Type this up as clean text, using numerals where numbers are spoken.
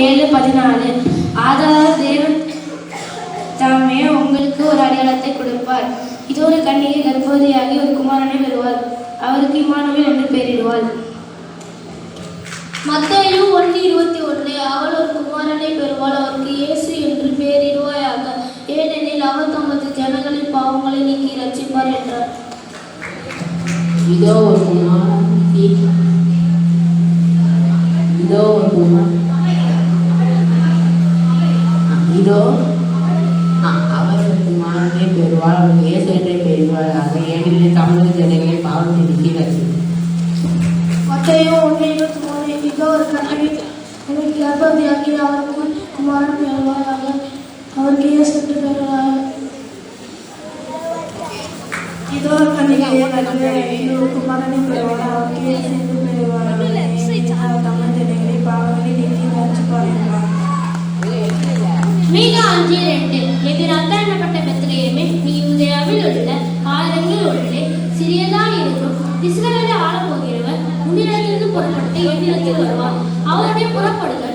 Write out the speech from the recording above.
7:14. ஆதலால் தேவன் தாமே உங்களுக்கு ஒரு அடையாளத்தை கொடுப்பார். இது ஒரு கன்னிகை கர்ப்பவதியாகி ஒரு குமாரனை பெறுவார். அவருக்கு இம்மானுவேல் என்று பெயரிடுவாள். மத்தேயு 1:21. அவள் ஒரு குமாரனை பெறுவாள். அவருக்கு இயேசு என்று பெயரிடுவாயாக. ஏனெனில் அவர் தமது ஜனங்களின் பாவங்களை நீக்கி ரட்சிப்பார் என்றார். இதோ ஒரு குமாரன் அவர் குமாரனை பெறுவாள். அவர் இயேசு என்றே பெயரிடுவாயாக. ஏனெனில் தமது ஜனங்களை பாவத்தை நீக்கி ரட்சிப்பார். மத்தேயு 1:23. இதோ ஒரு கன்னிகை கர்ப்பவதியாகி அவருக்கு குமாரன் பெறுவாயாக. அவருக்கு இயேசு என்று பெயரிடுவாயாக. இதோ ஒரு கன்னிகை கர்ப்பவதியாகி ஒரு குமாரனை பெறுவாள். அவருக்கு இயேசு என்று பெயரிடுவார். தமது ஜனங்களை பாவங்களை நீக்கி ரட்சிப்பார் என்றார். மீகா 5:2. எதிர் அத்தாழப்பட்ட பெத்லகேமே, நீ யூதேயாவில் உள்ள ஆயிரங்களில் உள்ளே சிறியதாய் இருக்கும். இஸ்ரவேலை ஆளப் போகிறவர் உன்னிடத்திலிருந்து புறப்பட்டு என்னிடத்தில் வருவார். அவருடைய புறப்படுதல்